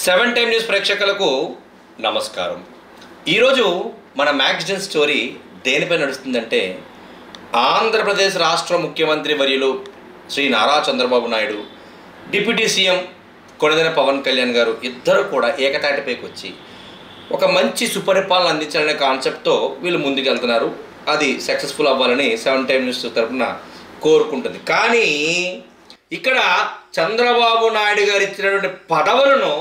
Seven time news ప్రేక్షకులకు నమస్కారం. ఈరోజు మన మ్యాగజైన్ స్టోరీ దేనిపై నడుస్తుందంటే ఆంధ్రప్రదేశ్ రాష్ట్ర ముఖ్యమంత్రి వర్యులు శ్రీ నారా చంద్రబాబు నాయుడు, డిప్యూటీ సీఎం కొణిదెల పవన్ కళ్యాణ్ గారు ఇద్దరు కూడా ఏకతాటిపైకి వచ్చి ఒక మంచి సుపరిపాలన అందించాలనే కాన్సెప్ట్తో వీళ్ళు ముందుకు వెళ్తున్నారు. అది సక్సెస్ఫుల్ అవ్వాలని సెవెన్ టైమ్ న్యూస్ తరఫున కోరుకుంటుంది. కానీ ఇక్కడ చంద్రబాబు నాయుడు గారు ఇచ్చినటువంటి పదవులను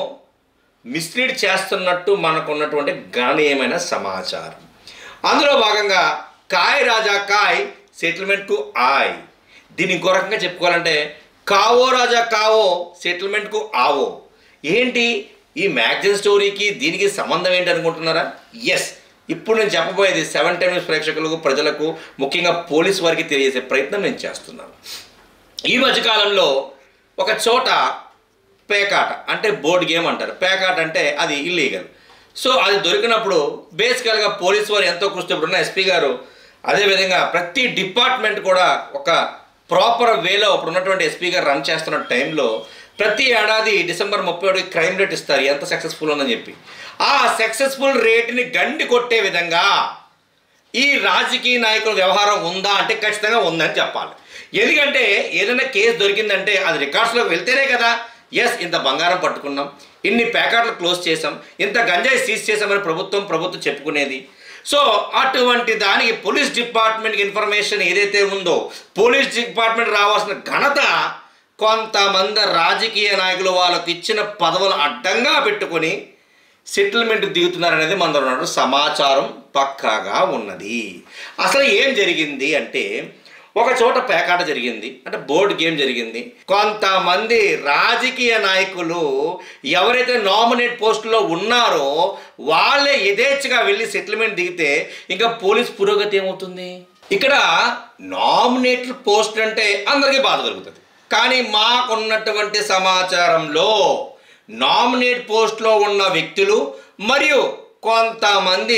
మిస్లీడ్ చేస్తున్నట్టు మనకున్నటువంటి గణనీయమైన సమాచారం. అందులో భాగంగా కాయ్ రాజా కాయ్ సెటిల్మెంట్కు ఆయ్. దీన్ని ఇంకో రకంగా చెప్పుకోవాలంటే కావో రాజా కావో సెటిల్మెంట్కు ఆవో. ఏంటి ఈ మ్యాగజైన్ స్టోరీకి దీనికి సంబంధం ఏంటి అనుకుంటున్నారా? ఎస్, ఇప్పుడు నేను చెప్పబోయేది సెవెన్ టైమ్ న్యూస్ ప్రేక్షకులకు, ప్రజలకు, ముఖ్యంగా పోలీస్ వారికి తెలియజేసే ప్రయత్నం నేను చేస్తున్నాను. ఈ మధ్యకాలంలో ఒక చోట పేకాట అంటే బోర్డ్ గేమ్ అంటారు. పేకాట అంటే అది ఇల్లీగల్. సో అది దొరికినప్పుడు బేసికల్గా పోలీసు వారు ఎంతో కృషి ఇప్పుడున్న ఎస్పీ గారు, అదేవిధంగా ప్రతి డిపార్ట్మెంట్ కూడా ఒక ప్రాపర్ వేలో ఇప్పుడు ఉన్నటువంటి ఎస్పీ గారు రన్ చేస్తున్న టైంలో ప్రతి ఏడాది డిసెంబర్ 31 క్రైమ్ రేట్ ఇస్తారు, ఎంత సక్సెస్ఫుల్ ఉందని చెప్పి. ఆ సక్సెస్ఫుల్ రేట్ని గండి కొట్టే విధంగా ఈ రాజకీయ నాయకుల వ్యవహారం ఉందా అంటే ఖచ్చితంగా ఉందని చెప్పాలి. ఎందుకంటే ఏదైనా కేసు దొరికిందంటే అది రికార్డ్స్లోకి వెళ్తేనే కదా ఎస్ ఇంత బంగారం పట్టుకున్నాం, ఇన్ని ప్యాకెట్లు క్లోజ్ చేసాం, ఇంత గంజాయి సీజ్ చేసామని ప్రభుత్వం చెప్పుకునేది. సో అటువంటి దానికి పోలీస్ డిపార్ట్మెంట్కి ఇన్ఫర్మేషన్ ఏదైతే ఉందో, పోలీస్ డిపార్ట్మెంట్ రావాల్సిన ఘనత కొంతమంది రాజకీయ నాయకులు వాళ్ళకు ఇచ్చిన పదవులు అడ్డంగా పెట్టుకొని సెటిల్మెంట్ దిగుతున్నారనేది మన సమాచారం పక్కాగా ఉన్నది. అసలు ఏం జరిగింది అంటే ఒక చోట పేకాట జరిగింది, అంటే బోర్డు గేమ్ జరిగింది. కొంతమంది రాజకీయ నాయకులు ఎవరైతే నామినేట్ పోస్టులో ఉన్నారో వాళ్ళే యథేచ్ఛగా వెళ్ళి సెటిల్మెంట్ దిగితే ఇంకా పోలీస్ పురోగతి ఏమవుతుంది? ఇక్కడ నామినేట్ పోస్ట్ అంటే అందరికీ బాధ కలుగుతుంది. కానీ మాకున్నటువంటి సమాచారంలో నామినేట్ పోస్ట్లో ఉన్న వ్యక్తులు మరియు కొంతమంది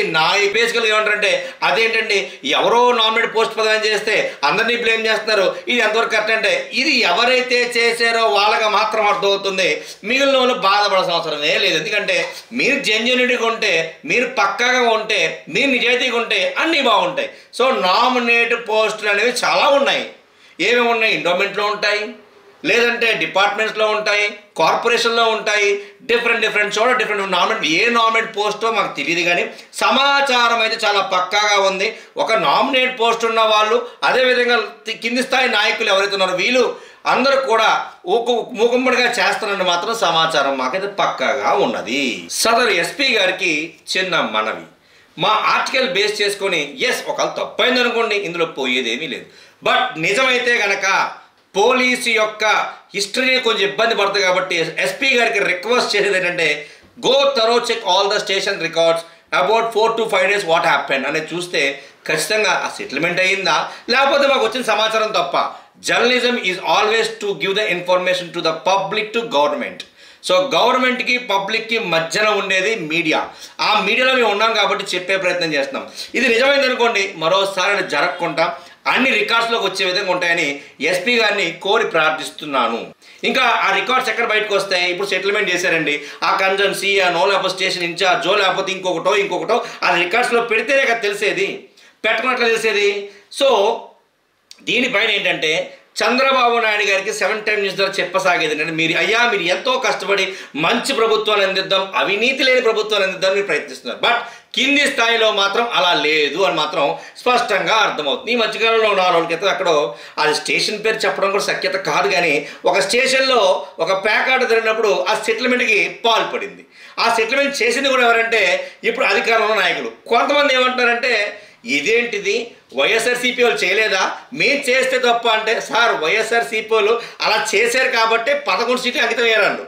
బేసికల్గా ఏమంటారంటే అదేంటండి ఎవరో నామినేట్ పోస్ట్ ప్రదానం చేస్తే అందరినీ బ్లేమ్ చేస్తున్నారు, ఇది ఎంతవరకు కరెక్ట్ అంటే ఇది ఎవరైతే చేశారో వాళ్ళకి మాత్రం అర్థమవుతుంది. మిగిలిన వాళ్ళు బాధపడాల్సిన అవసరమే లేదు. ఎందుకంటే మీరు జెన్యూనిటీగా ఉంటే, మీరు పక్కాగా ఉంటే, మీరు నిజాయితీగా ఉంటే అన్నీ బాగుంటాయి. సో నామినేట్ పోస్టులు అనేవి చాలా ఉన్నాయి. ఏమేమి ఉన్నాయి? ఎండోమెంట్లో ఉంటాయి, లేదంటే డిపార్ట్మెంట్స్లో ఉంటాయి, కార్పొరేషన్లో ఉంటాయి, డిఫరెంట్ చోట డిఫరెంట్ నామినేట్. ఏ నామినేట్ పోస్టో మాకు తెలియదు, కానీ సమాచారం అయితే చాలా పక్కాగా ఉంది. ఒక నామినేట్ పోస్ట్ ఉన్న వాళ్ళు, అదేవిధంగా కింది స్థాయి నాయకులు ఎవరైతే ఉన్నారో వీళ్ళు అందరూ కూడా మూకుమ్మడిగా చేస్తారని మాత్రం సమాచారం మాకైతే పక్కాగా ఉన్నది. సదరు ఎస్పీ గారికి చిన్న మనవి, మా ఆర్టికల్ బేస్ చేసుకొని ఎస్ ఒకవేళ తప్పైంది అనుకోండి, ఇందులో పోయేదేమీ లేదు. బట్ నిజమైతే కనుక పోలీసు యొక్క హిస్టరీ కొంచెం ఇబ్బంది పడుతుంది. కాబట్టి ఎస్పీ గారికి రిక్వెస్ట్ చేసేది ఏంటంటే go thorough check all the station records about 4 to 5 days what happen అనేది చూస్తే ఖచ్చితంగా ఆ సెటిల్మెంట్ అయ్యిందా లేకపోతే మాకు వచ్చిన సమాచారం తప్ప. Journalism is always to give the information to the public to government. So గవర్నమెంట్కి పబ్లిక్కి మధ్యన ఉండేది మీడియా. ఆ మీడియాలో మేము ఉన్నాం కాబట్టి చెప్పే ప్రయత్నం చేస్తున్నాం. ఇది నిజమైందనుకోండి మరోసారి జరగకుండా అన్ని రికార్డ్స్లోకి వచ్చే విధంగా ఉంటాయని ఎస్పీ గారిని కోరి ప్రార్థిస్తున్నాను. ఇంకా ఆ రికార్డ్స్ ఎక్కడ బయటకు వస్తాయి? ఇప్పుడు సెటిల్మెంట్ చేశారండి, ఆ కన్సర్న్ సీఎనో లేకపోతే స్టేషన్ ఇన్ఛార్జో లేకపోతే ఇంకొకటో అది రికార్డ్స్లో పెడితేనే కదా తెలిసేది, పెట్టనట్లు తెలిసేది. సో దీనిపైన ఏంటంటే చంద్రబాబు నాయుడు గారికి సెవెన్ టైమ్ న్యూస్ ద్వారా చెప్పసాగేది ఏంటంటే మీరు ఎంతో కష్టపడి మంచి ప్రభుత్వాన్ని అందిద్దాం, అవినీతి లేని ప్రభుత్వాన్ని అందిద్దాం మీరు ప్రయత్నిస్తున్నారు. బట్ కింది స్థాయిలో మాత్రం అలా లేదు అని మాత్రం స్పష్టంగా అర్థమవుతుంది. ఈ మధ్యకాలంలో 4 రోజుల క్రితం అక్కడ అది స్టేషన్ పేరు చెప్పడం కూడా సఖ్యత కాదు, కానీ ఒక స్టేషన్లో ఒక పేకాట జరిగినప్పుడు ఆ సెటిల్మెంట్కి పాల్పడింది. ఆ సెటిల్మెంట్ చేసింది కూడా ఎవరంటే ఇప్పుడు అధికారంలో నాయకులు. కొంతమంది ఏమంటారంటే ఇదేంటిది వైఎస్ఆర్సీపీ వాళ్ళు చేయలేదా, మేము చేస్తే తప్ప అంటే సార్ వైఎస్ఆర్సీపీ వాళ్ళు అలా చేశారు కాబట్టి 11 సీట్లు అంకితం అయ్యారు.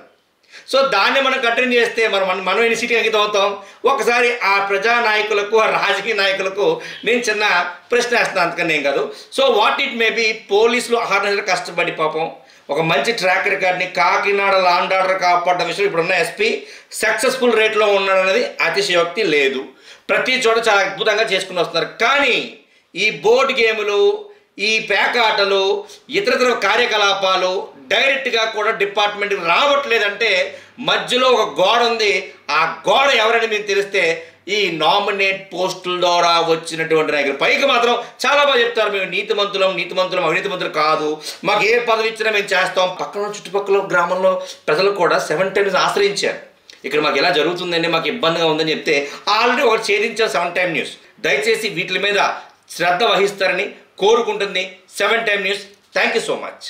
సో దాన్ని మనం కంటిన్యూ చేస్తే మనం ఎన్ని సీట్లు అంకితం అవుతాం? ఒకసారి ఆ ప్రజా నాయకులకు, ఆ రాజకీయ నాయకులకు నేను చిన్న ప్రశ్న వేస్తున్నాను, అంతకన్నా ఏం కాదు. So what it may be పోలీసులు కష్టపడి పాపం ఒక మంచి ట్రాక్ రికార్డ్ని కాకినాడ లాండ్ ఆర్డర్ కాపాడ్డ విషయం ఇప్పుడున్న ఎస్పీ సక్సెస్ఫుల్ రేట్లో ఉన్నాడనేది అతిశయోక్తి లేదు. ప్రతి చోట చాలా అద్భుతంగా చేసుకుని వస్తున్నారు. కానీ ఈ బోర్డు గేములు, ఈ పేకాటలు, ఇతరతర కార్యకలాపాలు డైరెక్ట్గా కూడా డిపార్ట్మెంట్కి రావట్లేదంటే మధ్యలో ఒక గోడ ఉంది. ఆ గోడ ఎవరని మీకు తెలిస్తే ఈ నామినేట్ పోస్టుల ద్వారా వచ్చినటువంటి నాయకులు. పైకి మాత్రం చాలా బాగా చెప్తారు, మేము నీతిమంతులం అవినీతిమంతులు కాదు, మాకు ఏ పదవి ఇచ్చినా మేము చేస్తాం. పక్కన చుట్టుపక్కల గ్రామంలో ప్రజలు కూడా 7 times ఆశ్రయించారు. ఇక్కడ మాకు ఎలా జరుగుతుందండి, మాకు ఇబ్బందిగా ఉందని చెప్తే ఆల్రెడీ ఒకటి ఛేదించాం 7 Time న్యూస్. దయచేసి వీటి మీద శ్రద్ధ వహిస్తారని కోరుకుంటుంది 7 Time news. Thank you so much.